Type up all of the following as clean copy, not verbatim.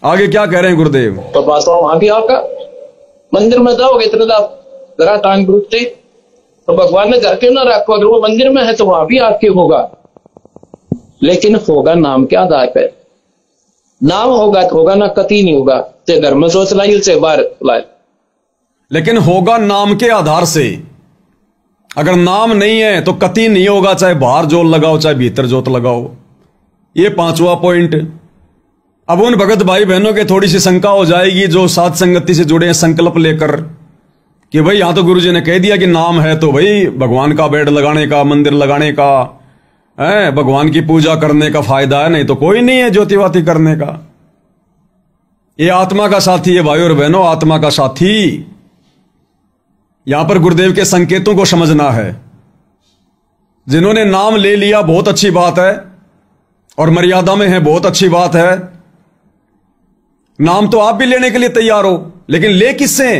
आगे क्या कह रहे हैं गुरुदेव? तो बात वहां भी आपका मंदिर में जाओगे इतने जरा टांग रुकते तो भगवान ने घर क्यों ना रखो? अगर वो मंदिर में है तो वहां भी आपके होगा, लेकिन होगा नाम के आधार पर। नाम होगा तो होगा ना, कति नहीं होगा। चाहे घर में सोच लाई चाहे बाहर लाए, लेकिन होगा नाम के आधार से। अगर नाम नहीं है तो कति नहीं होगा, चाहे बाहर जोत लगाओ चाहे भीतर जोत लगाओ। ये 5वां पॉइंट। अब उन भगत भाई बहनों के थोड़ी सी शंका हो जाएगी जो साध संगति से जुड़े हैं संकल्प लेकर कि भाई यहां तो गुरुजी ने कह दिया कि नाम है तो भाई भगवान का बेड लगाने का, मंदिर लगाने का है, भगवान की पूजा करने का फायदा है, नहीं तो कोई नहीं है ज्योतिवाती करने का। ये आत्मा का साथी है भाई और बहनों, आत्मा का साथी। यहां पर गुरुदेव के संकेतों को समझना है। जिन्होंने नाम ले लिया बहुत अच्छी बात है और मर्यादा में है, बहुत अच्छी बात है। नाम तो आप भी लेने के लिए तैयार हो, लेकिन ले किससे?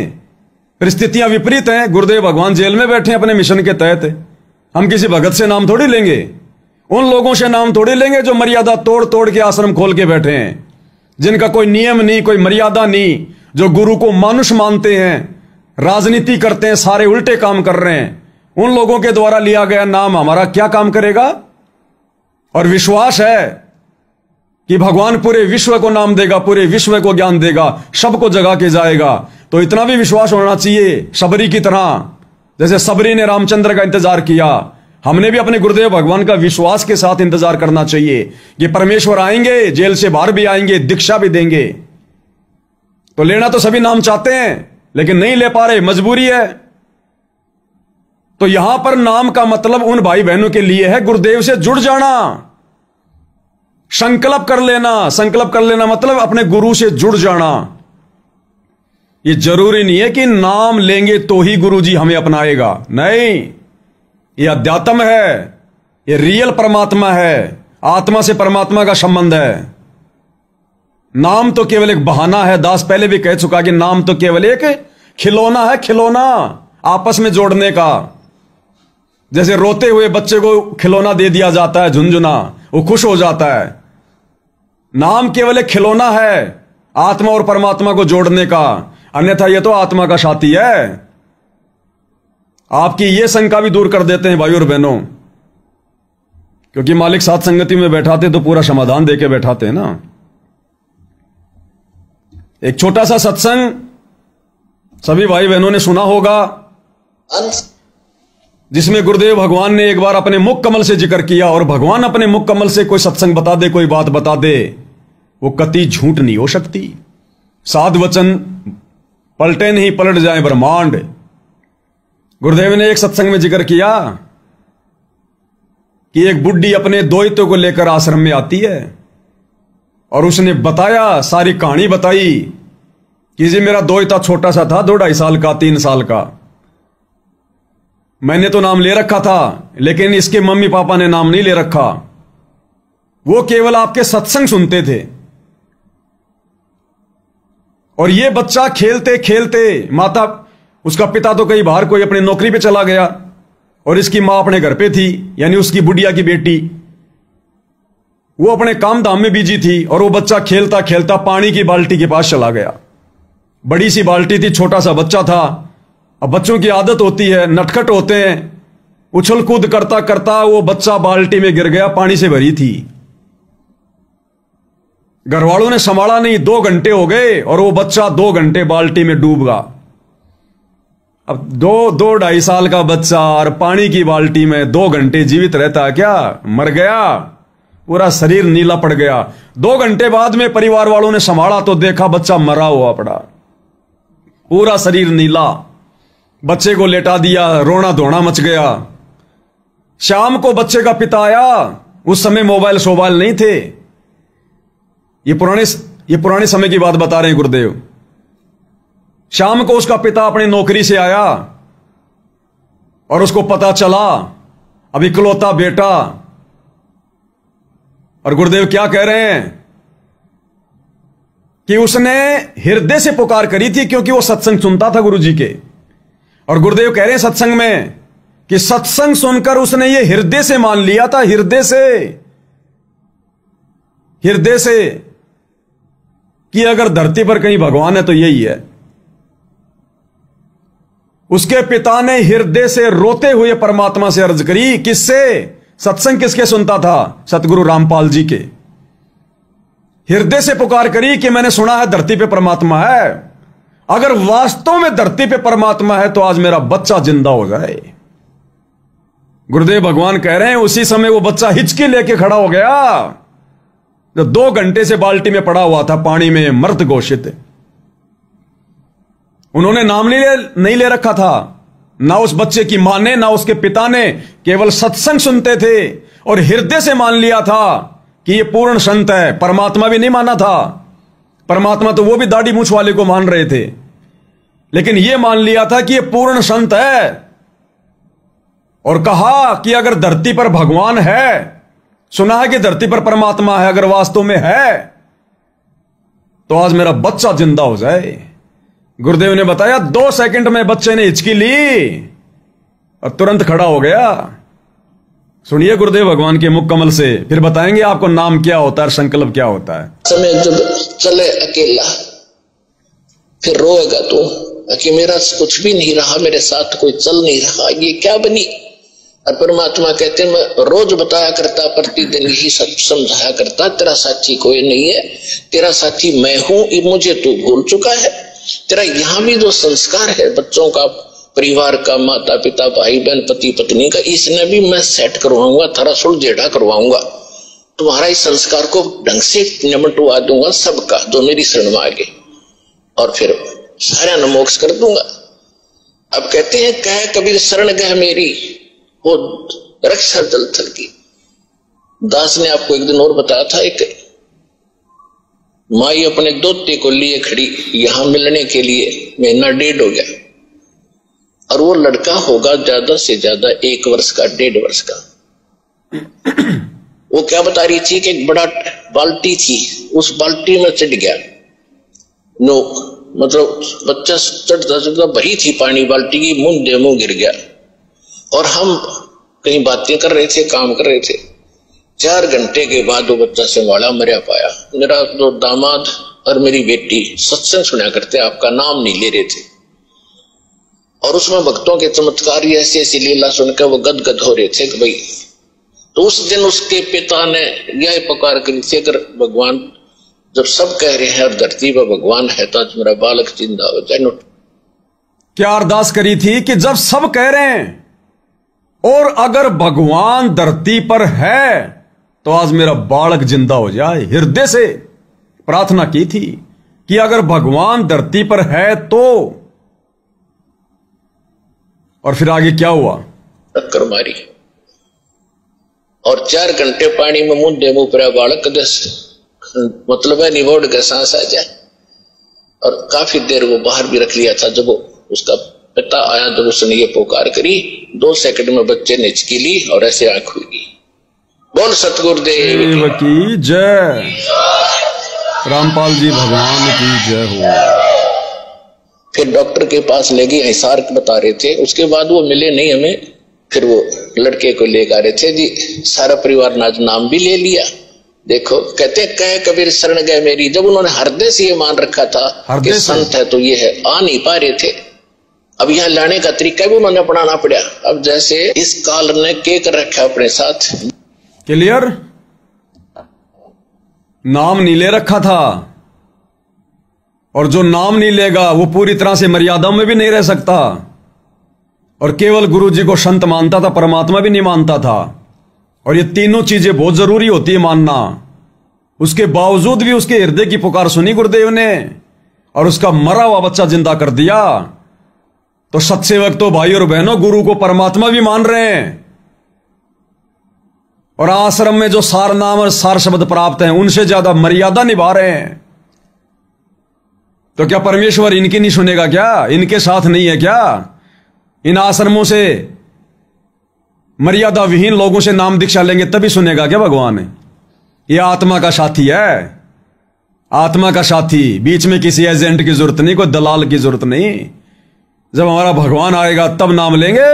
परिस्थितियां विपरीत हैं। गुरुदेव भगवान जेल में बैठे हैं अपने मिशन के तहत। हम किसी भगत से नाम थोड़ी लेंगे, उन लोगों से नाम थोड़ी लेंगे जो मर्यादा तोड़ तोड़ के आश्रम खोल के बैठे हैं, जिनका कोई नियम नहीं, कोई मर्यादा नहीं, जो गुरु को मानुष मानते हैं, राजनीति करते हैं, सारे उल्टे काम कर रहे हैं। उन लोगों के द्वारा लिया गया नाम हमारा क्या काम करेगा? और विश्वास है कि भगवान पूरे विश्व को नाम देगा, पूरे विश्व को ज्ञान देगा, सबको जगा के जाएगा। तो इतना भी विश्वास होना चाहिए सबरी की तरह। जैसे सबरी ने रामचंद्र का इंतजार किया, हमने भी अपने गुरुदेव भगवान का विश्वास के साथ इंतजार करना चाहिए कि परमेश्वर आएंगे, जेल से बाहर भी आएंगे, दीक्षा भी देंगे। तो लेना तो सभी नाम चाहते हैं लेकिन नहीं ले पा रहे, मजबूरी है। तो यहां पर नाम का मतलब उन भाई बहनों के लिए है गुरुदेव से जुड़ जाना, संकल्प कर लेना। संकल्प कर लेना मतलब अपने गुरु से जुड़ जाना। ये जरूरी नहीं है कि नाम लेंगे तो ही गुरु जी हमें अपनाएगा, नहीं। ये अध्यात्म है, ये रियल परमात्मा है, आत्मा से परमात्मा का संबंध है। नाम तो केवल एक बहाना है। दास पहले भी कह चुका कि नाम तो केवल एक खिलौना है, खिलौना आपस में जोड़ने का। जैसे रोते हुए बच्चे को खिलौना दे दिया जाता है, झुनझुना, वो खुश हो जाता है। नाम केवल एक खिलौना है आत्मा और परमात्मा को जोड़ने का, अन्यथा यह तो आत्मा का साथी है। आपकी यह शंका भी दूर कर देते हैं भाई और बहनों, क्योंकि मालिक साथ संगति में बैठाते तो पूरा समाधान देके बैठाते हैं ना। एक छोटा सा सत्संग सभी भाई बहनों ने सुना होगा, जिसमें गुरुदेव भगवान ने एक बार अपने मुख कमल से जिक्र किया। और भगवान अपने मुख कमल से कोई सत्संग बता दे, कोई बात बता दे, वो कति झूठ नहीं हो सकती। साध वचन पलटे नहीं, पलट जाए ब्रह्मांड। गुरुदेव ने एक सत्संग में जिक्र किया कि एक बुढ़ी अपने दोहितों को लेकर आश्रम में आती है और उसने बताया, सारी कहानी बताई कि जी मेरा दोहिता छोटा सा था, 2-2.5 साल का, 3 साल का। मैंने तो नाम ले रखा था, लेकिन इसके मम्मी पापा ने नाम नहीं ले रखा। वो केवल आपके सत्संग सुनते थे। और ये बच्चा खेलते खेलते, माता, उसका पिता तो कहीं बाहर कोई अपनी नौकरी पे चला गया और इसकी मां अपने घर पे थी, यानी उसकी बुढ़िया की बेटी। वो अपने काम धाम में बिजी थी और वो बच्चा खेलता खेलता पानी की बाल्टी के पास चला गया। बड़ी सी बाल्टी थी, छोटा सा बच्चा था। अब बच्चों की आदत होती है, नटखट होते हैं, उछल कूद करता करता वो बच्चा बाल्टी में गिर गया, पानी से भरी थी। घरवालों ने संभाला नहीं, 2 घंटे हो गए और वो बच्चा 2 घंटे बाल्टी में डूब गया। अब 2-2.5 साल का बच्चा और पानी की बाल्टी में 2 घंटे जीवित रहता है क्या? मर गया, पूरा शरीर नीला पड़ गया। 2 घंटे बाद में परिवार वालों ने संभाला तो देखा बच्चा मरा हुआ पड़ा, पूरा शरीर नीला। बच्चे को लेटा दिया, रोना धोना मच गया। शाम को बच्चे का पिता आया, उस समय मोबाइल शोबाइल नहीं थे। ये पुराने समय की बात बता रहे हैं गुरुदेव। शाम को उसका पिता अपनी नौकरी से आया और उसको पता चला, अब इकलौता बेटा। और गुरुदेव क्या कह रहे हैं कि उसने हृदय से पुकार करी थी, क्योंकि वो सत्संग सुनता था गुरु जी के। और गुरुदेव कह रहे हैं सत्संग में कि सत्संग सुनकर उसने ये हृदय से मान लिया था, हृदय से कि अगर धरती पर कहीं भगवान है तो यही है। उसके पिता ने हृदय से रोते हुए परमात्मा से अर्ज करी। किससे? सत्संग किसके सुनता था? सतगुरु रामपाल जी के। हृदय से पुकार करी कि मैंने सुना है धरती पे परमात्मा है, अगर वास्तव में धरती पे परमात्मा है तो आज मेरा बच्चा जिंदा हो जाए। गुरुदेव भगवान कह रहे हैं उसी समय वो बच्चा हिचकी लेके खड़ा हो गया जो 2 घंटे से बाल्टी में पड़ा हुआ था, पानी में मृत घोषित। उन्होंने नाम नहीं ले रखा था, ना उस बच्चे की मां ने ना उसके पिता ने, केवल सत्संग सुनते थे और हृदय से मान लिया था कि ये पूर्ण संत है। परमात्मा भी नहीं माना था, परमात्मा तो वो भी दाढ़ी मूछ वाले को मान रहे थे, लेकिन ये मान लिया था कि ये पूर्ण संत है। और कहा कि अगर धरती पर भगवान है, सुना है कि धरती पर परमात्मा है, अगर वास्तव में है तो आज मेरा बच्चा जिंदा हो जाए। गुरुदेव ने बताया 2 सेकंड में बच्चे ने हिचकी ली और तुरंत खड़ा हो गया। सुनिए गुरुदेव भगवान के मुख कमल से, फिर बताएंगे आपको नाम क्या होता है, संकल्प क्या होता है। समय जब चले अकेला, फिर रोएगा तू कि मेरा कुछ भी नहीं रहा, मेरे साथ कोई चल नहीं रहा, ये क्या बनी। और परमात्मा कहते मैं रोज बताया करता, प्रतिदिन ही सब समझाया करता, तेरा साथी कोई नहीं है, तेरा साथी मैं हूं, मुझे तू भूल चुका है। तेरा यहां भी जो संस्कार है बच्चों का, परिवार का, माता पिता, भाई बहन, पति पत्नी का, इसने भी मैं सेट करवाऊंगा, थारा सुलझेड़ा करवाऊंगा, तुम्हारा इस संस्कार को ढंग से निमटवा दूंगा सबका जो मेरी शरण में आगे, और फिर सारा न मोक्ष कर दूंगा। अब कहते हैं कह कबीर शरण गह मेरी, वो रक्षा जल थल की। दास ने आपको एक दिन और बताया था, एक माई अपने दोते को लिए खड़ी यहां मिलने के लिए, 1.5 महीना हो गया, और वो लड़का होगा ज्यादा से ज्यादा 1 वर्ष का, 1.5 वर्ष का। वो क्या बता रही थी कि एक बड़ा बाल्टी थी, उस बाल्टी में चढ़ गया। नो मतलब बच्चा चढ़ता चढ़ता भरी थी पानी बाल्टी की, मुंह गिर गया। और हम कहीं बातें कर रहे थे, काम कर रहे थे। 4 घंटे के बाद वो बच्चा संभाला, मरिया पाया। मेरा जो दामाद और मेरी बेटी सत्संग सुना करते, आपका नाम नहीं ले रहे थे, और उसमें भक्तों के चमत्कार ऐसी ऐसी लीला सुनकर वो गदगद हो रहे थे कि भाई। तो उस दिन उसके पिता ने यह पुकार करी थी, अगर भगवान जब सब कह रहे हैं और धरती पर भगवान है तो आज मेरा बालक जिंदा हो जाए। क्या अरदास करी थी कि जब सब कह रहे हैं और अगर भगवान धरती पर है तो आज मेरा बालक जिंदा हो जाए। हृदय से प्रार्थना की थी कि अगर भगवान धरती पर है तो। और फिर आगे क्या हुआ? टक्कर मारी और 4 घंटे पानी में मुंह पर बालक दस मतलब है निवोड़ के सांस आ जाए। और काफी देर वो बाहर भी रख लिया था। जब वो उसका पिता आया, जब उसने ये पुकार करी, 2 सेकंड में बच्चे ने हिचकी ली और ऐसे आंख खुली। बोल सतगुरुदेव की जय, रामपाल जी भगवान की जय हो। फिर डॉक्टर के पास ले गए, हिसार बता रहे थे। उसके बाद वो मिले नहीं हमें। फिर वो लड़के को ले आ रहे थे जी, सारा परिवार ने आज नाम भी ले लिया। देखो कहते कह कबीर शरण गए मेरी। जब उन्होंने हृदय से ये मान रखा था कि संत है तो ये है, आ नहीं पा रहे थे। अब यहां लाने का तरीका भी उन्होंने अपनाना पड़ा। अब जैसे इस काल ने के कर रखा अपने साथ। क्लियर? नाम नहीं ले रखा था, और जो नाम नहीं लेगा वो पूरी तरह से मर्यादा में भी नहीं रह सकता। और केवल गुरु जी को संत मानता था, परमात्मा भी नहीं मानता था। और ये तीनों चीजें बहुत जरूरी होती है मानना। उसके बावजूद भी उसके हृदय की पुकार सुनी गुरुदेव ने और उसका मरा हुआ बच्चा जिंदा कर दिया। तो सत्सेवक तो भाई और बहनों गुरु को परमात्मा भी मान रहे हैं, और आश्रम में जो सार नाम और सार शब्द प्राप्त हैं उनसे ज्यादा मर्यादा निभा रहे हैं। तो क्या परमेश्वर इनकी नहीं सुनेगा? क्या इनके साथ नहीं है क्या? इन आश्रमों से मर्यादा विहीन लोगों से नाम दीक्षा लेंगे तभी सुनेगा क्या भगवान? ये आत्मा का साथी है, आत्मा का साथी। बीच में किसी एजेंट की जरूरत नहीं, कोई दलाल की जरूरत नहीं। जब हमारा भगवान आएगा तब नाम लेंगे,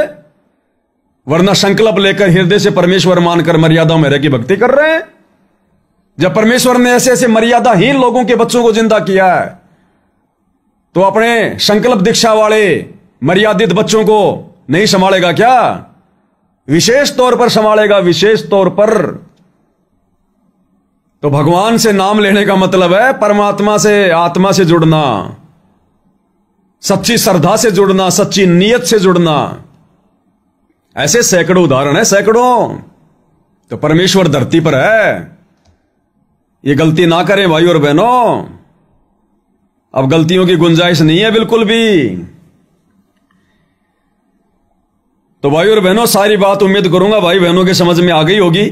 वरना संकल्प लेकर हृदय से परमेश्वर मानकर मर्यादा में रह की भक्ति कर रहे हैं। जब परमेश्वर ने ऐसे ऐसे मर्यादाहीन लोगों के बच्चों को जिंदा किया है, तो अपने संकल्प दीक्षा वाले मर्यादित बच्चों को नहीं संभालेगा क्या? विशेष तौर पर संभालेगा, विशेष तौर पर। तो भगवान से नाम लेने का मतलब है परमात्मा से, आत्मा से जुड़ना, सच्ची श्रद्धा से जुड़ना, सच्ची नीयत से जुड़ना। ऐसे सैकड़ों उदाहरण है, सैकड़ों। तो परमेश्वर धरती पर है, ये गलती ना करें भाई और बहनों। अब गलतियों की गुंजाइश नहीं है बिल्कुल भी। तो भाई और बहनों, सारी बात उम्मीद करूंगा भाई बहनों के समझ में आ गई होगी।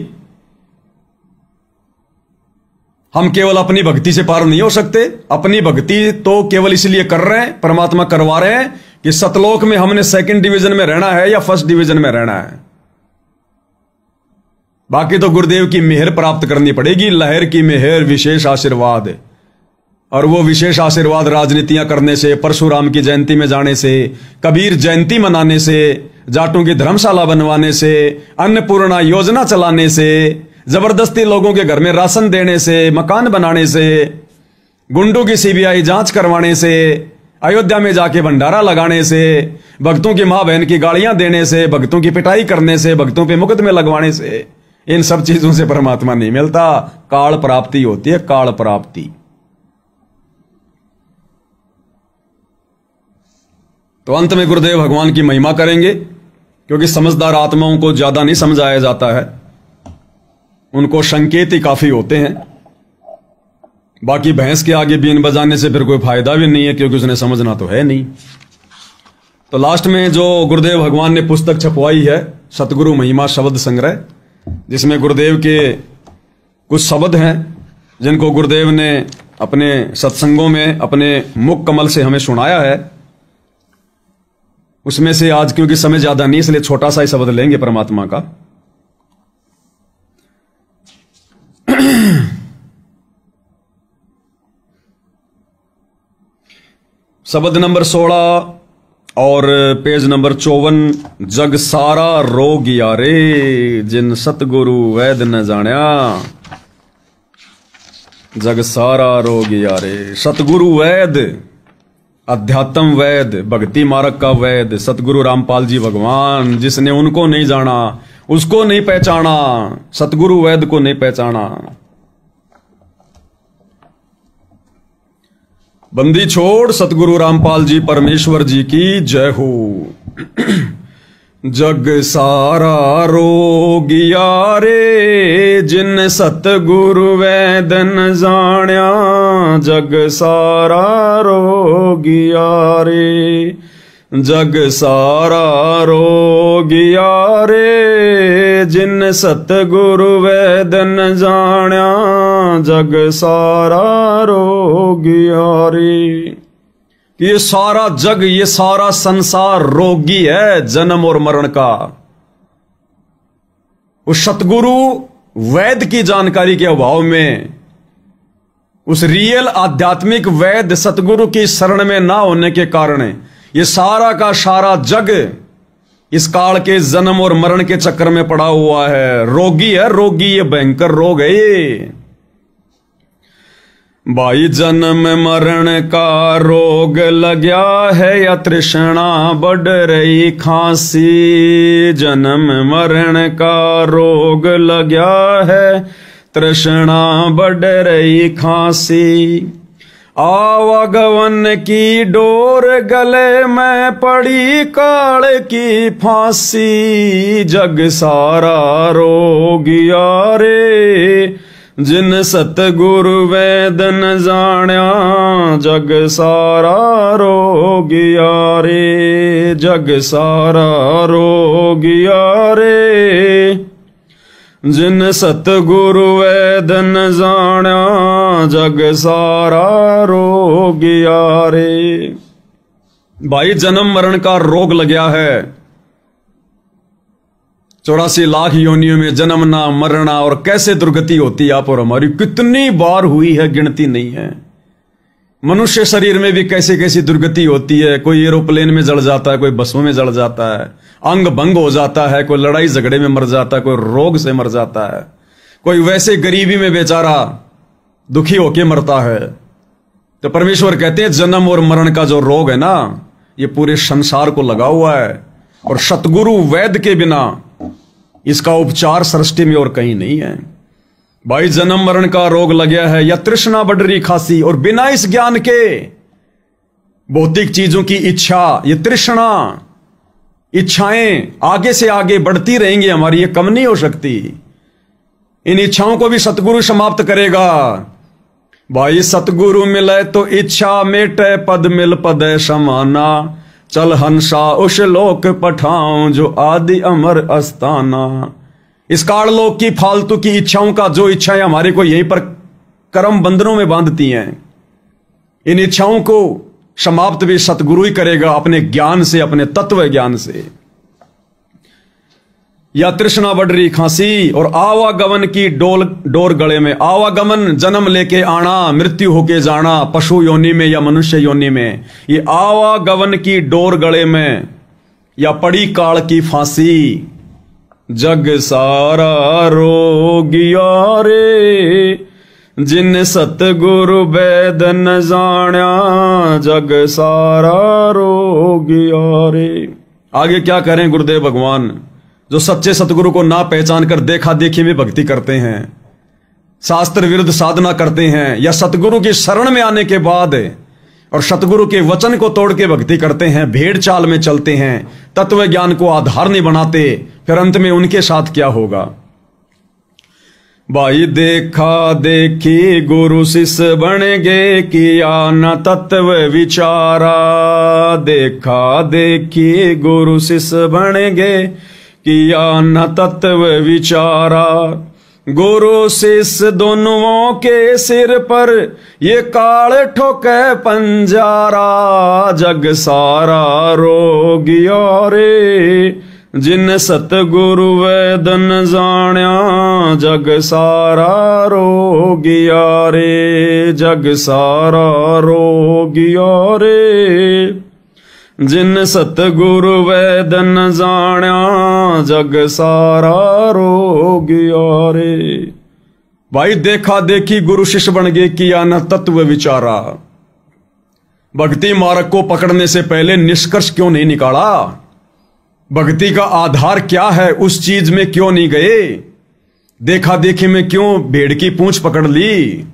हम केवल अपनी भक्ति से पार नहीं हो सकते। अपनी भक्ति तो केवल इसलिए कर रहे हैं, परमात्मा करवा रहे हैं कि सतलोक में हमने सेकंड डिवीजन में रहना है या फर्स्ट डिवीजन में रहना है। बाकी तो गुरुदेव की मेहर प्राप्त करनी पड़ेगी, लहर की मेहर, विशेष आशीर्वाद। और वो विशेष आशीर्वाद राजनीतियां करने से, परशुराम की जयंती में जाने से, कबीर जयंती मनाने से, जाटों की धर्मशाला बनवाने से, अन्नपूर्णा योजना चलाने से, जबरदस्ती लोगों के घर में राशन देने से, मकान बनाने से, गुंडों की सीबीआई जांच करवाने से, अयोध्या में जाके भंडारा लगाने से, भक्तों की मां बहन की गालियां देने से, भक्तों की पिटाई करने से, भक्तों पे मुकदमे लगवाने से, इन सब चीजों से परमात्मा नहीं मिलता। काल प्राप्ति होती है, काल प्राप्ति। तो अंत में गुरुदेव भगवान की महिमा करेंगे, क्योंकि समझदार आत्माओं को ज्यादा नहीं समझाया जाता है, उनको संकेत ही काफी होते हैं। बाकी भैंस के आगे बीन बजाने से फिर कोई फायदा भी नहीं है, क्योंकि उसने समझना तो है नहीं। तो लास्ट में जो गुरुदेव भगवान ने पुस्तक छपवाई है, सतगुरु महिमा शब्द संग्रह, जिसमें गुरुदेव के कुछ शब्द हैं जिनको गुरुदेव ने अपने सत्संगों में अपने मुख कमल से हमें सुनाया है। उसमें से आज, क्योंकि समय ज्यादा नहीं, इसलिए छोटा सा ही शब्द लेंगे परमात्मा का। शब्द नंबर 16 और पेज नंबर 54। जग सारा रोग यारे, जिन सतगुरु वैद न जान्या। जग सारा रोग यारे, सतगुरु वैद, अध्यात्म वैद, भक्ति मार्ग का वैद, सतगुरु रामपाल जी भगवान, जिसने उनको नहीं जाना, उसको नहीं पहचाना, सतगुरु वैद को नहीं पहचाना। बंदी छोड़ सतगुरु रामपाल जी परमेश्वर जी की जय हो। जग सारा रोग यारे, जिन सतगुरु वैद न जान्या। जग सारा रोग यारे, जग सारा रोग यारे, जिन सतगुरु वैद न जान्या। जग सारा रोग यारे, ये सारा जग, ये सारा संसार रोगी है जन्म और मरण का। उस सतगुरु वैद की जानकारी के अभाव में, उस रियल आध्यात्मिक वैद सतगुरु की शरण में ना होने के कारण ये सारा का सारा जग इस काल के जन्म और मरण के चक्कर में पड़ा हुआ है। रोगी है, रोगी, ये भयंकर रोग है ये। भाई जन्म मरण का रोग लग्या है, या तृष्णा बढ़ रही खांसी। जन्म मरण का रोग लग्या है, तृष्णा बढ़ रही खांसी। आवागवन की डोर गले में पड़ी, काल की फांसी। जग सारा रोग यारे, जिन सतगुरु वैद न जान्या। जग सारा रोग यारे, जग सारा रोग यारे, जिन सतगुरु वैद न जान्या। जग सारा रोग यारे। भाई जन्म मरण का रोग लग्या है। 84 लाख योनियों में जन्मना मरना, और कैसे दुर्गति होती है आप और हमारी, कितनी बार हुई है, गिनती नहीं है। मनुष्य शरीर में भी कैसे कैसी दुर्गति होती है। कोई एरोप्लेन में जड़ जाता है, कोई बसों में जड़ जाता है, अंग भंग हो जाता है, कोई लड़ाई झगड़े में मर जाता है, कोई रोग से मर जाता है। कोई वैसे गरीबी में बेचारा दुखी होके मरता है। तो परमेश्वर कहते हैं जन्म और मरण का जो रोग है ना, ये पूरे संसार को लगा हुआ है, और सतगुरु वैद्य के बिना इसका उपचार सृष्टि में और कहीं नहीं है। भाई जन्म मरण का रोग लगा है, या तृष्णा बढ़ रही खासी, और बिना इस ज्ञान के भौतिक चीजों की इच्छा, ये तृष्णा, इच्छाएं आगे से आगे बढ़ती रहेंगी हमारी, ये कम नहीं हो सकती। इन इच्छाओं को भी सतगुरु समाप्त करेगा। भाई सतगुरु मिले तो इच्छा मेटे, पद मिल पद समाना, चल हंसा उस लोक पठाऊं जो आदि अमर अस्ताना। इस काल लोक की फालतू की इच्छाओं का, जो इच्छाएं हमारे को यहीं पर कर्म बंधनों में बांधती हैं, इन इच्छाओं को समाप्त भी सतगुरु ही करेगा अपने ज्ञान से, अपने तत्व ज्ञान से। या तृष्णा बढ़ रही खांसी, और आवागमन की डोर गले में। आवागमन जन्म लेके आना, मृत्यु होके जाना, पशु योनि में या मनुष्य योनि में। ये आवागमन की डोर गले में, या पड़ी काल की फांसी। जग सारा रोगिया रे, जिन सतगुरु वैद न जाण्या, जग सारा रोगिया रे। आगे क्या करें गुरुदेव भगवान, जो सच्चे सतगुरु को ना पहचान कर देखा देखी में भक्ति करते हैं, शास्त्र विरुद्ध साधना करते हैं, या सतगुरु की शरण में आने के बाद और सतगुरु के वचन को तोड़ के भक्ति करते हैं, भेड़ चाल में चलते हैं, तत्व ज्ञान को आधार नहीं बनाते, फिर अंत में उनके साथ क्या होगा। भाई देखा देखी गुरु शिष्य बन गे, किया न तत्व विचारा। देखा देखी गुरु शिष्य बन गे, किया न तत्व विचारा। गुरु शिष्य दोनों के सिर पर ये काल ठोके पंजारा। जग सारा रोगिया रे, जिन सतगुरु वैद न जाण्या। जग सारा रोगिया रे, जग सारा रोगिया रे, जिन सतगुरु वैद न जाण्या। जग सारा रोगिया रे। भाई देखा देखी गुरु शिष्य बन गए, किया न तत्व विचारा। भक्ति मार्ग को पकड़ने से पहले निष्कर्ष क्यों नहीं निकाला, भक्ति का आधार क्या है, उस चीज में क्यों नहीं गए, देखा देखी में क्यों भेड़ की पूंछ पकड़ ली।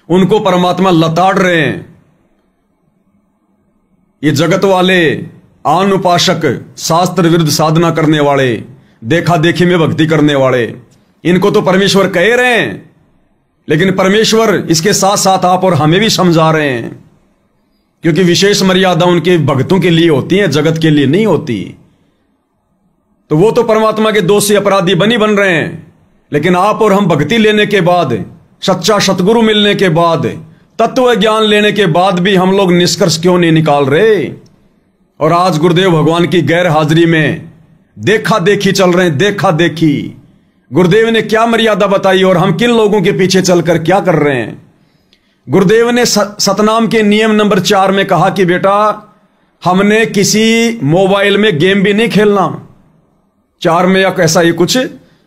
उनको परमात्मा लताड़ रहे हैं। ये जगत वाले आन उपासक, शास्त्र विरुद्ध साधना करने वाले, देखा देखी में भक्ति करने वाले, इनको तो परमेश्वर कह रहे हैं, लेकिन परमेश्वर इसके साथ साथ आप और हमें भी समझा रहे हैं, क्योंकि विशेष मर्यादा उनके भक्तों के लिए होती है, जगत के लिए नहीं होती। तो वो तो परमात्मा के दोषी अपराधी बन रहे हैं, लेकिन आप और हम भक्ति लेने के बाद, सच्चा सतगुरु मिलने के बाद, तत्व ज्ञान लेने के बाद भी हम लोग निष्कर्ष क्यों नहीं निकाल रहे। और आज गुरुदेव भगवान की गैर हाजिरी में देखा देखी चल रहे हैं, देखा देखी। गुरुदेव ने क्या मर्यादा बताई और हम किन लोगों के पीछे चलकर क्या कर रहे हैं। गुरुदेव ने सतनाम के नियम नंबर 4 में कहा कि बेटा हमने किसी मोबाइल में गेम भी नहीं खेलना। 4 में या कैसा ही कुछ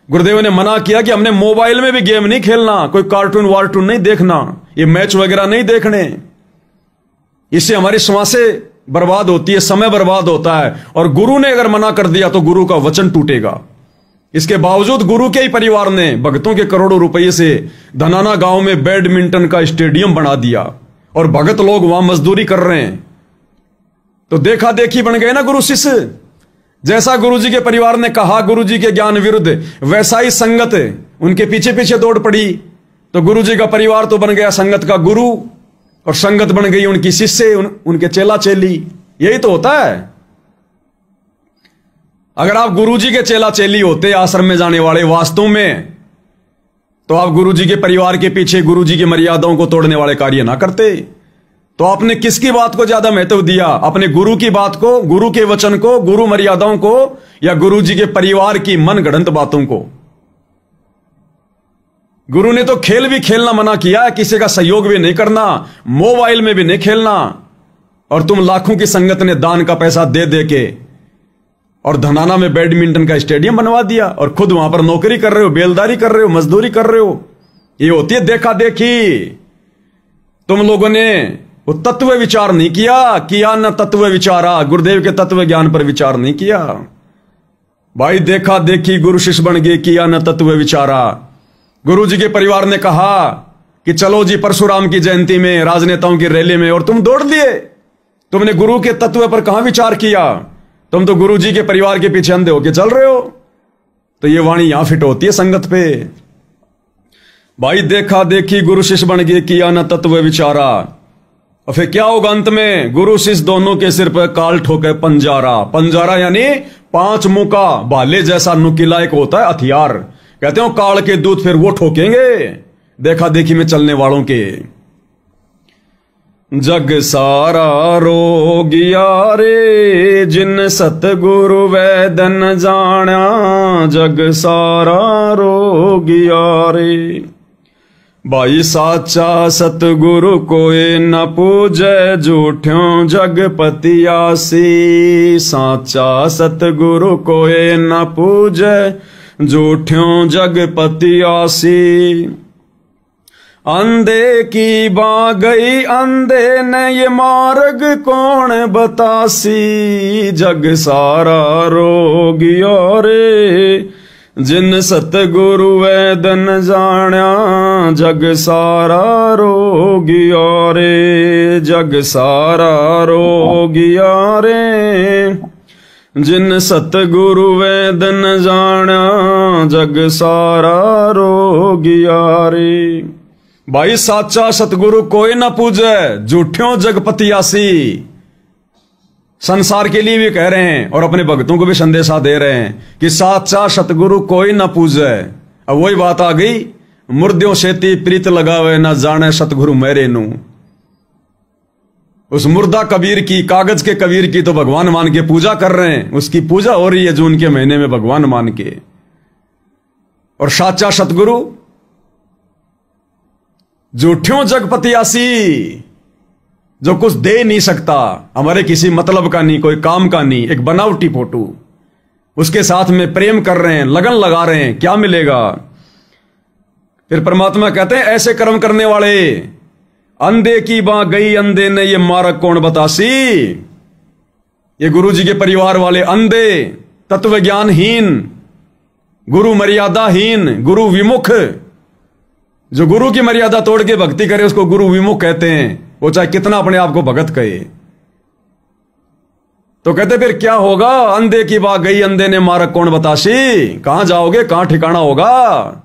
गुरुदेव ने मना किया कि हमने मोबाइल में भी गेम नहीं खेलना, कोई कार्टून वार्टून नहीं देखना, ये मैच वगैरह नहीं देखने। इससे हमारी श्वासें बर्बाद होती है, समय बर्बाद होता है। और गुरु ने अगर मना कर दिया तो गुरु का वचन टूटेगा। इसके बावजूद गुरु के ही परिवार ने भक्तों के करोड़ों रुपए से धनाना गांव में बैडमिंटन का स्टेडियम बना दिया और भगत लोग वहां मजदूरी कर रहे हैं। तो देखा देखी बन गए ना गुरु शिष्य। जैसा गुरुजी के परिवार ने कहा गुरुजी के ज्ञान विरुद्ध, वैसा ही संगत उनके पीछे पीछे दौड़ पड़ी। तो गुरुजी का परिवार तो बन गया संगत का गुरु, और संगत बन गई उनकी शिष्य, उनके चेला चेली। यही तो होता है। अगर आप गुरुजी के चेला चेली होते आश्रम में जाने वाले वास्तव में, तो आप गुरुजी के परिवार के पीछे गुरुजी की मर्यादाओं को तोड़ने वाले कार्य ना करते। तो आपने किसकी बात को ज्यादा महत्व दिया, अपने गुरु की बात को, गुरु के वचन को, गुरु मर्यादाओं को, या गुरुजी के परिवार की मनगढ़ंत बातों को। गुरु ने तो खेल भी खेलना मना किया, किसी का सहयोग भी नहीं करना, मोबाइल में भी नहीं खेलना। और तुम लाखों की संगत ने दान का पैसा दे दे के और धनाना में बैडमिंटन का स्टेडियम बनवा दिया और खुद वहां पर नौकरी कर रहे हो, बेलदारी कर रहे हो, मजदूरी कर रहे हो। ये होती है देखा देखी। तुम लोगों ने वो तत्व विचार नहीं किया न तत्व विचारा, गुरुदेव के तत्व ज्ञान पर विचार नहीं किया भाई। देखा देखी गुरु शिष्य बन गए, किया न तत्व विचारा। गुरु जी के परिवार ने कहा कि चलो जी परशुराम की जयंती में, राजनेताओं की रैली में, और तुम दौड़ लिए। तुमने गुरु के तत्व पर कहां विचार किया? तुम तो गुरु जी के परिवार के पीछे अंधे होके चल रहे हो। तो ये वाणी यहां फिट होती है संगत पे भाई। देखा देखी गुरु शिष्य बन गए, किया न तत्व विचारा। और फिर क्या होगा अंत में? गुरु शिष्य दोनों के सिर पर काल ठोके पंजारा। पंजारा यानी 5 मुंह का भाले जैसा नुकीला एक होता है हथियार। कहते हो काल के दूत फिर वो ठोकेंगे देखा देखी में चलने वालों के। जग सारा रोगिया रे, जिन सतगुरु वैद न जाना। जग सारा रोगिया रे, भाई साचा सतगुरु कोई न पूजे। झूठ्यों जगपतियासी, साचा सतगुरु कोई न पूजे। झूठ्यों जगपतियासी, अंधे की बा गई अंधे ने ये मार्ग कौन बतासी। जग सारा रोगिया रे, जिन सतगुरु वैद न जाना। जग सारा रोगिया रे, जग सारा रोगिया रे, जिन सतगुरु वैद न जाना। जग सारा रोगिया रे, भाई साचा सतगुरु कोई ना पूजे। झूठ्यों जगपतियासी, संसार के लिए भी कह रहे हैं और अपने भक्तों को भी संदेशा दे रहे हैं कि साचा सतगुरु कोई ना पूजे। अब वही बात आ गई, मुर्दों सेती प्रीत लगावे ना जाने सतगुरु मेरे नू। उस मुर्दा कबीर की, कागज के कबीर की तो भगवान मान के पूजा कर रहे हैं। उसकी पूजा हो रही है जून के महीने में भगवान मान के। और साचा सतगुरु झूठ्यों जगपतियासी, जो कुछ दे नहीं सकता, हमारे किसी मतलब का नहीं, कोई काम का नहीं, एक बनावटी फोटो। उसके साथ में प्रेम कर रहे हैं, लगन लगा रहे हैं, क्या मिलेगा? फिर परमात्मा कहते हैं ऐसे कर्म करने वाले, अंधे की बां गई अंधे ने ये मार्ग कौन बतासी। ये गुरु जी के परिवार वाले अंधे, तत्व ज्ञानहीन, गुरु मर्यादाहीन, गुरु विमुख। जो गुरु की मर्यादा तोड़ के भक्ति करे उसको गुरु विमुख कहते हैं, वो चाहे कितना अपने आप को भगत कहे। तो कहते फिर क्या होगा? अंधे की बात गई अंधे ने मार्ग कौन बतासी। कहां जाओगे, कहां ठिकाना होगा?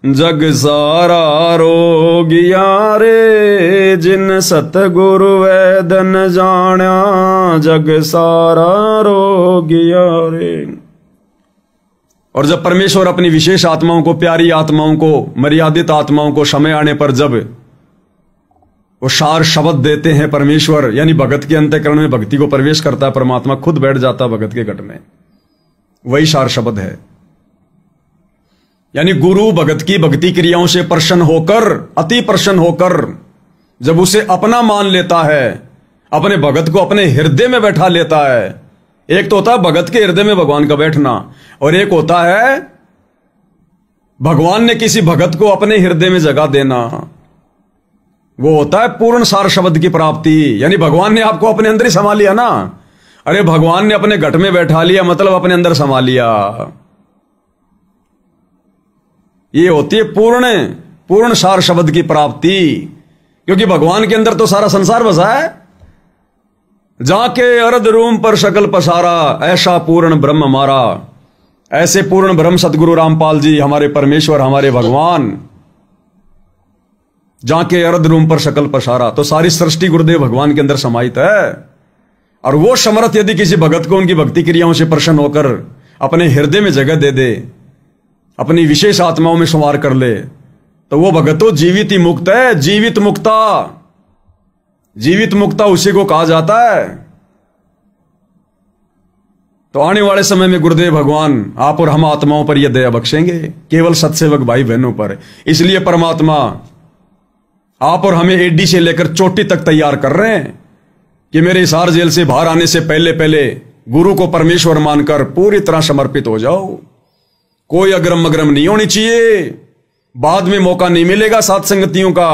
जग सारा रोगिया रे, जिन सतगुरु वैद न जाना। जग सारा रोगिया रे। और जब परमेश्वर अपनी विशेष आत्माओं को, प्यारी आत्माओं को, मर्यादित आत्माओं को समय आने पर जब वो सार शब्द देते हैं परमेश्वर, यानी भगत के अंतःकरण में भक्ति को प्रवेश करता है परमात्मा, खुद बैठ जाता है भगत के घट में, वही सार शब्द है। यानी गुरु भगत की भक्ति क्रियाओं से प्रसन्न होकर, अति प्रसन्न होकर जब उसे अपना मान लेता है, अपने भगत को अपने हृदय में बैठा लेता है। एक तो होता है भगत के हृदय में भगवान का बैठना, और एक होता है भगवान ने किसी भगत को अपने हृदय में जगह देना। वो होता है पूर्ण सार शब्द की प्राप्ति। यानी भगवान ने आपको अपने अंदर ही समा लिया ना। अरे भगवान ने अपने घट में बैठा लिया, मतलब अपने अंदर समा लिया। ये होती है पूर्ण सार शब्द की प्राप्ति। क्योंकि भगवान के अंदर तो सारा संसार बसा है। जाके अर्ध रूम पर शकल पसारा, ऐसा पूर्ण ब्रह्म हमारा। ऐसे पूर्ण ब्रह्म सतगुरु रामपाल जी, हमारे परमेश्वर, हमारे भगवान, जाके अर्ध रूम पर शकल पसारा। तो सारी सृष्टि गुरुदेव भगवान के अंदर समाहित है। और वो समर्थ यदि किसी भगत को उनकी भक्ति क्रियाओं से प्रसन्न होकर अपने हृदय में जगह दे दे, अपनी विशेष आत्माओं में संवार कर ले, तो वो भगत तो जीवित ही मुक्त है। जीवित मुक्ता, जीवित मुक्ता उसी को कहा जाता है। तो आने वाले समय में गुरुदेव भगवान आप और हम आत्माओं पर यह दया बख्शेंगे, केवल सत्सेवक भाई बहनों पर। इसलिए परमात्मा आप और हमें एडी से लेकर चोटी तक तैयार कर रहे हैं कि मेरे हिसार जेल से बाहर आने से पहले पहले गुरु को परमेश्वर मानकर पूरी तरह समर्पित हो जाओ। कोई अग्रम अग्रम नहीं होनी चाहिए। बाद में मौका नहीं मिलेगा साथ संगतियों का।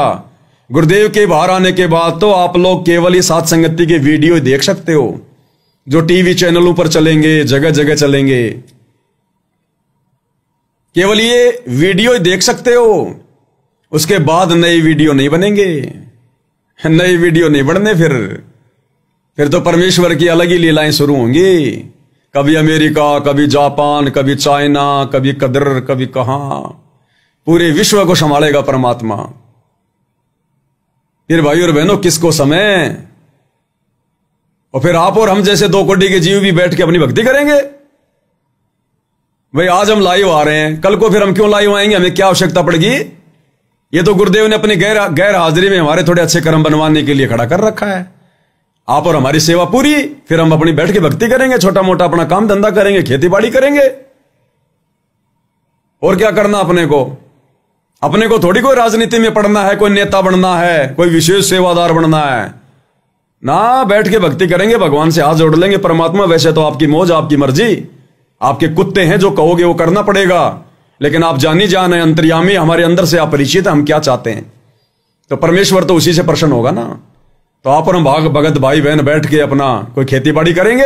गुरुदेव के बाहर आने के बाद तो आप लोग केवल ये साथ संगति के वीडियो देख सकते हो जो टीवी चैनलों पर चलेंगे, जगह जगह चलेंगे। केवल ये वीडियो ही देख सकते हो, उसके बाद नई वीडियो नहीं बनेंगे। नई वीडियो नहीं बनने फिर तो परमेश्वर की अलग ही लीलाएं शुरू होंगी। कभी अमेरिका, कभी जापान, कभी चाइना, कभी कदर, कभी कहां। पूरे विश्व को संभालेगा परमात्मा। फिर भाई और बहनों किसको समय? और फिर आप और हम जैसे दो कोटि के जीव भी बैठ के अपनी भक्ति करेंगे। भाई आज हम लाइव आ रहे हैं, कल को फिर हम क्यों लाइव आएंगे? हमें क्या आवश्यकता पड़ेगी? ये तो गुरुदेव ने अपनी गैर हाजिरी में हमारे थोड़े अच्छे कर्म बनवाने के लिए खड़ा कर रखा है। आप और हमारी सेवा पूरी, फिर हम अपनी बैठ के भक्ति करेंगे, छोटा मोटा अपना काम धंधा करेंगे, खेती बाड़ी करेंगे। और क्या करना अपने को? अपने को थोड़ी कोई राजनीति में पढ़ना है, कोई नेता बनना है, कोई विशेष सेवादार बनना है ना। बैठ के भक्ति करेंगे, भगवान से हाथ जोड़ लेंगे। परमात्मा वैसे तो आपकी मौज, आपकी मर्जी, आपके कुत्ते हैं, जो कहोगे वो करना पड़ेगा। लेकिन आप जानी जान है, अंतर्यामी, हमारे अंदर से आप परिचित हैं, हम क्या चाहते हैं। तो परमेश्वर तो उसी से प्रसन्न होगा ना। तो आप और हम भगत भाई बहन बैठ के अपना कोई खेती बाड़ी करेंगे।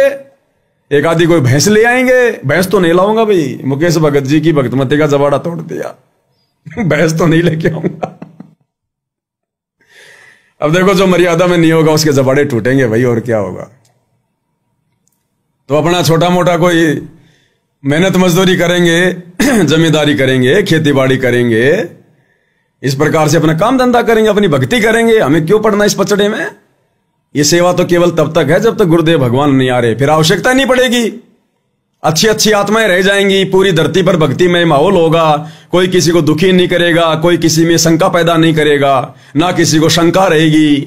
एक आदि कोई भैंस ले आएंगे। भैंस तो नहीं लाऊंगा भाई, मुकेश भगत जी की भक्तमती का जबाड़ा तोड़ दिया। भैंस तो नहीं लेके आऊंगा। अब देखो जो मर्यादा में नहीं होगा उसके जबाड़े टूटेंगे भाई, और क्या होगा। तो अपना छोटा मोटा कोई मेहनत मजदूरी करेंगे, जमींदारी करेंगे, खेती बाड़ी करेंगे, इस प्रकार से अपना काम धंधा करेंगे, अपनी भक्ति करेंगे। हमें क्यों पड़ना इस पचड़े में? ये सेवा तो केवल तब तक है जब तक गुरुदेव भगवान नहीं आ रहे, फिर आवश्यकता नहीं पड़ेगी। अच्छी अच्छी आत्माएं रह जाएंगी, पूरी धरती पर भक्तिमय माहौल होगा। कोई किसी को दुखी नहीं करेगा, कोई किसी में शंका पैदा नहीं करेगा, ना किसी को शंका रहेगी।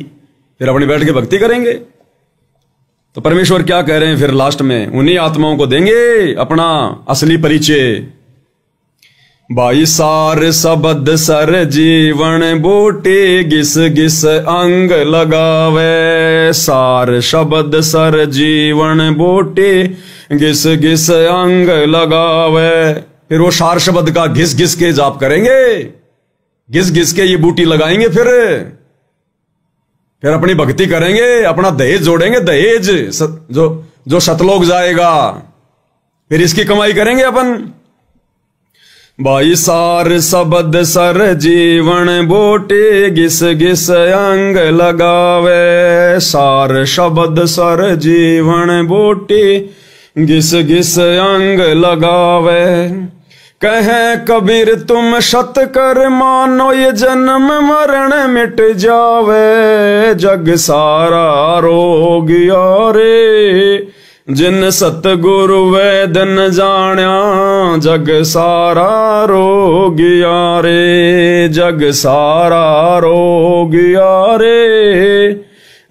फिर अपनी बैठ के भक्ति करेंगे। तो परमेश्वर क्या कह रहे हैं फिर लास्ट में? उन्हीं आत्माओं को देंगे अपना असली परिचय। बाई सार सबद सर जीवन बूटी, घिस घिस अंग लगावे। सार शब्द सर जीवन बूटी, घिस घिस अंग लगावे। फिर वो सार शब्द का घिस घिस के जाप करेंगे, घिस घिस के ये बूटी लगाएंगे। फिर अपनी भक्ति करेंगे, अपना दहेज जोड़ेंगे। दहेज जो सतलोक जाएगा, फिर इसकी कमाई करेंगे अपन। बाई सार शब्द सर जीवन बूटी, घिस घिस अंग लगावे। सार शब्द सर जीवन बूटी, घिस घिस अंग लगावे। कहे कबीर तुम सत कर मानो, ये जन्म मरण मिट जावे। जग सारा रोग यारे, जिन सतगुरु वेद न जाण्या। जग सारा रोग यारे, जग सारा रोग यारे,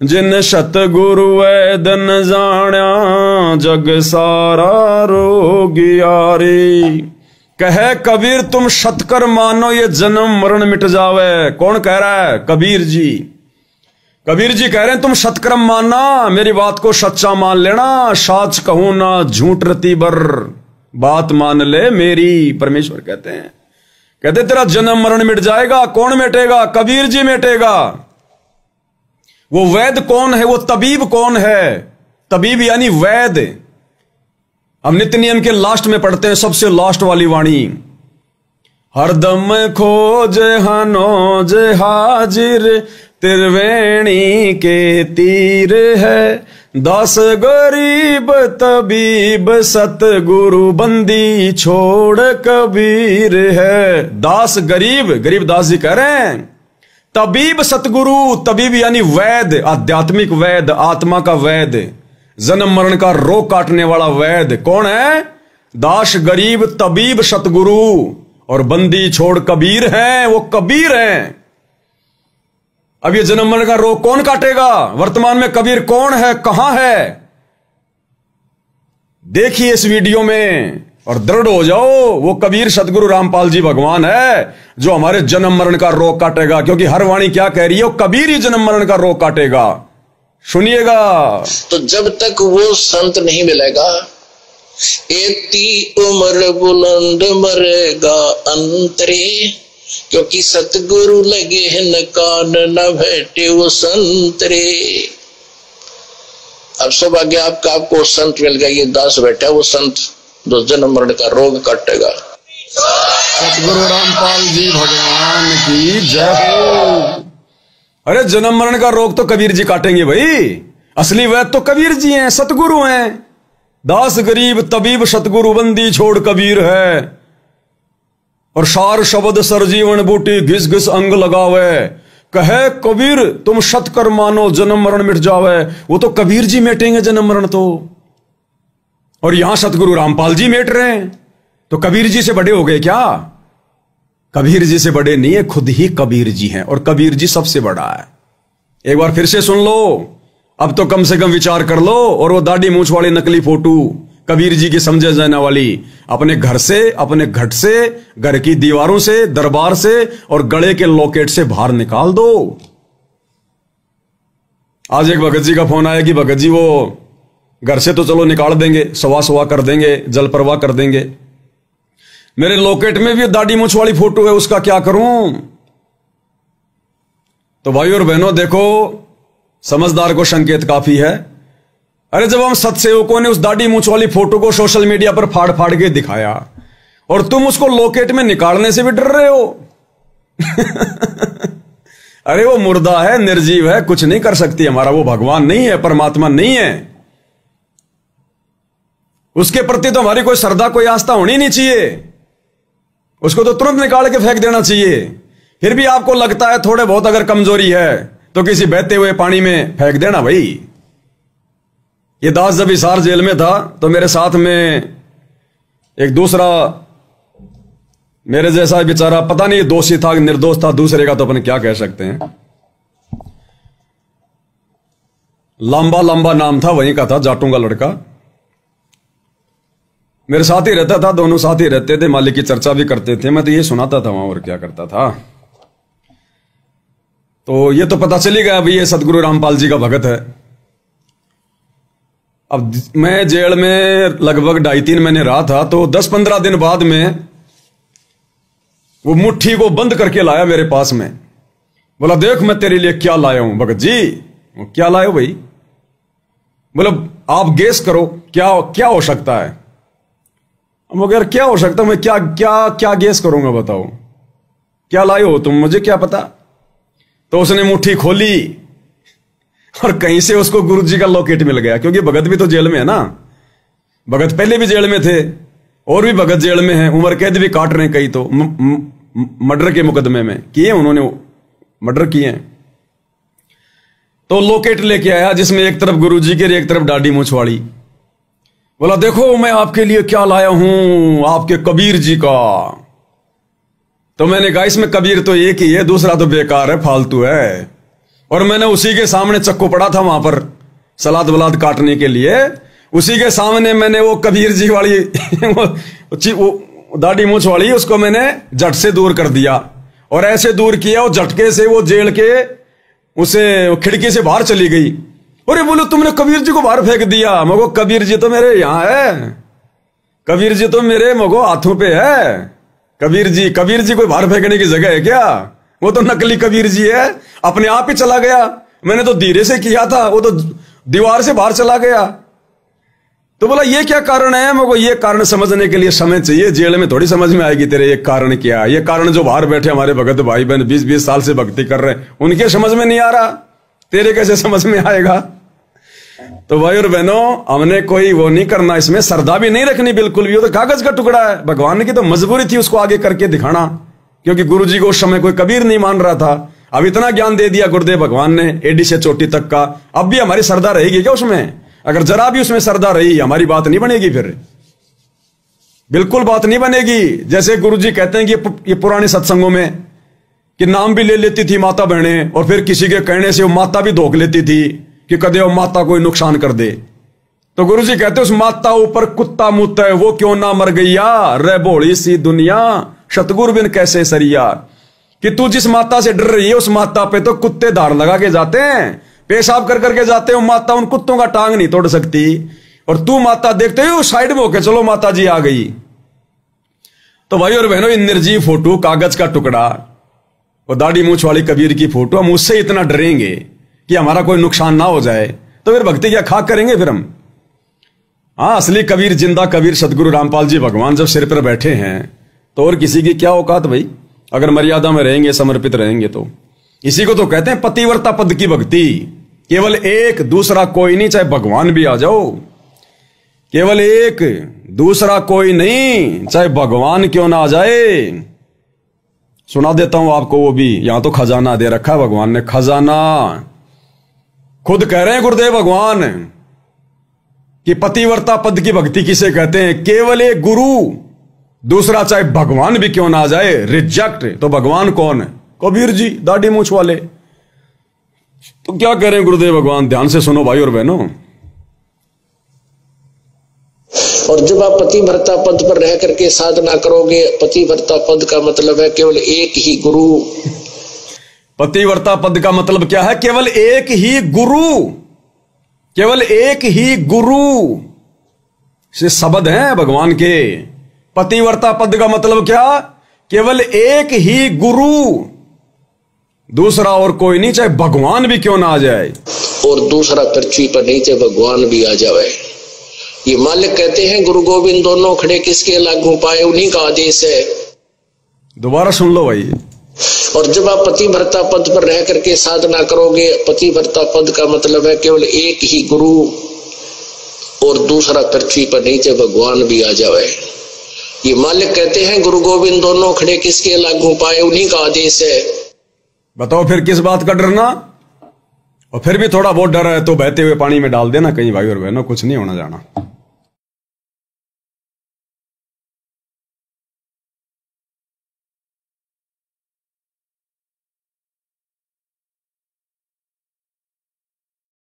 जिन सतगुरु वेद न जाण्या। जग सारा रोग यारे। कहे कबीर तुम सतकर मानो, ये जन्म मरण मिट जावे। कौन कह रहा है? कबीर जी। कबीर जी कह रहे हैं तुम सतकर्म मानना, मेरी बात को सच्चा मान लेना। साच कहूं ना झूठ रती बर, बात मान ले मेरी। परमेश्वर कहते तेरा जन्म मरण मिट जाएगा। कौन मिटेगा? कबीर जी मिटेगा। वो वैद कौन है? वो तबीब कौन है? तबीब यानी वैद। हम नित्य नियम के लास्ट में पढ़ते हैं, सबसे लास्ट वाली वाणी। हरदम खोज हनोज हाजिर, त्रिवेणी के तीर है। दास गरीब तबीब, सतगुरु बंदी छोड़ कबीर है। दास गरीब, गरीब दास जी कह रहे हैं। तबीब सतगुरु, तबीब यानी वैद, आध्यात्मिक वैद, आत्मा का वैद, जन्म मरण का रोग काटने वाला वैद। कौन है? दास गरीब तबीब सतगुरु, और बंदी छोड़ कबीर है। वो कबीर है। अब ये जन्म मरण का रोग कौन काटेगा? वर्तमान में कबीर कौन है, कहां है? देखिए इस वीडियो में और दृढ़ हो जाओ। वो कबीर सतगुरु रामपाल जी भगवान है जो हमारे जन्म मरण का रोग काटेगा। क्योंकि हर वाणी क्या कह रही है? वो कबीर ही जन्म मरण का रोग काटेगा। सुनिएगा। तो जब तक वो संत नहीं मिलेगा, एती उम्र बुलंद मरेगा अंतरे, क्योंकि सतगुरु लगे न कान न बैठे वो संतरे। अब सौभाग्य आपका, आपको संत मिल गया, ये दास बैठा वो संत जो जन्म मरण का रोग काटेगा। सतगुरु रामपाल जी भगवान की जय हो। अरे जन्म मरण का रोग तो कबीर जी काटेंगे भाई। असली वैद्य तो कबीर जी हैं, सतगुरु हैं। दास गरीब तबीब सतगुरु बंदी छोड़ कबीर है, और सार शब्द सरजीवन बूटी घिस घिस अंग लगावे, कहे कबीर तुम सत कर मानो जन्म मरण मिट जावे। वो तो कबीर जी मेटेंगे जन्म मरण तो, और यहां सतगुरु रामपाल जी मेट रहे हैं। तो कबीर जी से बड़े हो गए क्या? कबीर जी से बड़े नहीं है, खुद ही कबीर जी हैं, और कबीर जी सबसे बड़ा है। एक बार फिर से सुन लो, अब तो कम से कम विचार कर लो। और वो दाढ़ी मूंछ वाली नकली फोटो कबीर जी की समझे जाने वाली अपने घर से, अपने घट से, घर की दीवारों से, दरबार से और गले के लॉकेट से बाहर निकाल दो। आज एक भगत जी का फोन आया कि भगत जी वो घर से तो चलो निकाल देंगे, सवा सवा कर देंगे, जल प्रवाह कर देंगे, मेरे लॉकेट में भी दाढ़ी मूंछ वाली फोटो है, उसका क्या करूं? तो भाई और बहनों देखो, समझदार को संकेत काफी है। अरे जब हम सत्सेवकों ने उस दाढ़ी मूंछ वाली फोटो को सोशल मीडिया पर फाड़ फाड़ के दिखाया, और तुम उसको लॉकेट में निकालने से भी डर रहे हो। अरे वो मुर्दा है, निर्जीव है, कुछ नहीं कर सकती हमारा, वो भगवान नहीं है, परमात्मा नहीं है। उसके प्रति तो हमारी कोई श्रद्धा, कोई आस्था होनी नहीं चाहिए। उसको तो तुरंत निकाल के फेंक देना चाहिए। फिर भी आपको लगता है थोड़े बहुत अगर कमजोरी है तो किसी बहते हुए पानी में फेंक देना भाई। ये दास जब हिसार जेल में था तो मेरे साथ में एक दूसरा मेरे जैसा बेचारा, पता नहीं दोषी था निर्दोष था, दूसरे का तो अपन क्या कह सकते हैं, लंबा लंबा नाम था, वहीं का था, जाटों का लड़का, मेरे साथ ही रहता था, दोनों साथ ही रहते थे, मालिक की चर्चा भी करते थे, मैं तो ये सुनाता था वहां और क्या करता था। तो ये तो पता चली गया अभी ये सतगुरु रामपाल जी का भगत है। अब मैं जेल में लगभग 2.5-3 महीने रहा था, तो 10-15 दिन बाद में वो मुट्ठी को बंद करके लाया मेरे पास में, बोला देख मैं तेरे लिए क्या लाया हूं। भगत जी क्या लाए हो भाई? बोला आप गेस करो क्या क्या हो सकता है। मगर क्या हो सकता है, मैं क्या क्या क्या गेस करूंगा, बताओ क्या लाए हो तुम, मुझे क्या पता। तो उसने मुट्ठी खोली और कहीं से उसको गुरुजी का लॉकेट मिल गया, क्योंकि भगत भी तो जेल में है ना, भगत पहले भी जेल में थे और भी भगत जेल में हैं, उम्र कैद भी काट रहे हैं कई, तो मर्डर के मुकदमे में किए उन्होंने, मर्डर किए हैं। तो लॉकेट लेके आया जिसमें एक तरफ गुरुजी के एक तरफ दाढ़ी मूंछ वाली। बोला देखो मैं आपके लिए क्या लाया हूं, आपके कबीर जी का। तो मैंने कहा इसमें कबीर तो एक ही है, दूसरा तो बेकार है, फालतू है। और मैंने उसी के सामने चक्कू पड़ा था वहां पर सलाद वलाद काटने के लिए, उसी के सामने मैंने वो कबीर जी वाली वो दाढ़ी मूंछ वाली उसको मैंने झट से दूर कर दिया, और ऐसे दूर किया वो झटके से वो जेल के उसे खिड़की से बाहर चली गई। अरे बोलो तुमने कबीर जी को बाहर फेंक दिया। मगो कबीर जी तो मेरे यहां है, कबीर जी तो मेरे मगो हाथों पे है। कबीर जी कोई बाहर फेंकने की जगह है क्या? वो तो नकली कबीर जी है, अपने आप ही चला गया। मैंने तो धीरे से किया था, वो तो दीवार से बाहर चला गया। तो बोला ये क्या कारण है? मगो ये कारण समझने के लिए समय चाहिए, जेल में थोड़ी समझ में आएगी तेरे ये कारण क्या। ये कारण जो बाहर बैठे हमारे भगत भाई बहन 20-20 साल से भक्ति कर रहे हैं, उनके समझ में नहीं आ रहा, तेरे कैसे समझ में आएगा? तो भाई और बहनों, हमने कोई वो नहीं करना, इसमें श्रद्धा भी नहीं रखनी बिल्कुल भी। वो तो कागज का टुकड़ा है, भगवान की तो मजबूरी थी उसको आगे करके दिखाना, क्योंकि गुरुजी को उस समय कोई कबीर नहीं मान रहा था। अब इतना ज्ञान दे दिया गुरुदेव भगवान ने, एडी से चोटी तक का। अब भी हमारी श्रद्धा रहेगी क्या उसमें? अगर जरा भी उसमें श्रद्धा रही, हमारी बात नहीं बनेगी, फिर बिल्कुल बात नहीं बनेगी। जैसे गुरुजी कहते हैं कि ये पुराने सत्संगों में कि नाम भी ले लेती थी माता बहने, और फिर किसी के कहने से वो माता भी धोख लेती थी कि कदे वो माता कोई नुकसान कर दे। तो गुरुजी कहते उस माता ऊपर कुत्ता मुत है, वो क्यों ना मर गई यार, रे भोली सी दुनिया सतगुरु बिन कैसे सरिया। कि तू जिस माता से डर रही है उस माता पे तो कुत्ते धार लगा के जाते हैं, पेशाब कर करके जाते हो, माता उन कुत्तों का टांग नहीं तोड़ सकती, और तू माता देखते हो साइड में होके चलो माता जी आ गई। तो भाई और बहनों, निर्जीव फोटो, कागज का टुकड़ा और दाढ़ी मूछ वाली कबीर की फोटो, हम उससे इतना डरेंगे कि हमारा कोई नुकसान ना हो जाए, तो फिर भक्ति क्या खाक करेंगे फिर हम? हाँ, असली कबीर, जिंदा कबीर सदगुरु रामपाल जी भगवान जब सिर पर बैठे हैं तो और किसी की क्या औकात भाई, अगर मर्यादा में रहेंगे, समर्पित रहेंगे तो। इसी को तो कहते हैं पतिव्रता पद की भक्ति। केवल एक, दूसरा कोई नहीं, चाहे भगवान भी आ जाओ। केवल एक, दूसरा कोई नहीं, चाहे भगवान क्यों ना आ जाए। सुना देता हूं आपको वो भी, यहां तो खजाना दे रखा है भगवान ने, खजाना। खुद कह रहे हैं गुरुदेव भगवान कि पतिव्रता पद की भक्ति किसे कहते हैं? केवल एक गुरु, दूसरा चाहे भगवान भी क्यों ना आ जाए। रिजेक्ट। तो भगवान कौन है? कबीर जी, दाढ़ी मूछ वाले। तो क्या कह रहे हैं गुरुदेव भगवान? ध्यान से सुनो भाई और बहनों। और जब आप पतिव्रता पद पर रह करके साधना करोगे, पतिव्रता पद का मतलब है केवल एक ही गुरु। पतिव्रता पद का मतलब क्या है? केवल एक ही गुरु, केवल एक ही गुरु से शब्द हैं भगवान के। पतिव्रता पद का मतलब क्या? केवल एक ही गुरु, दूसरा और कोई नहीं, चाहे भगवान भी क्यों ना आ जाए। और दूसरा पृथ्वी पर नहीं, चाहे भगवान भी आ जाए। ये मालिक कहते हैं गुरु गोविंद दोनों खड़े किसके लागू पाए, उन्हीं का आदेश है। दोबारा सुन लो भाई। और जब आप पतिव्रता पद पर रह करके साधना करोगे, पतिव्रता पद का मतलब है केवल एक ही गुरु, और दूसरा पृथ्वी पर नहीं, चाहे भगवान भी आ जाए। ये मालिक कहते हैं गुरु गोविंद दोनों खड़े किसके लागू पाए, उन्हीं का आदेश है। बताओ फिर किस बात का डरना? और फिर भी थोड़ा बहुत डर है तो बहते हुए पानी में डाल देना कहीं भाई और बहनों, कुछ नहीं होना जाना।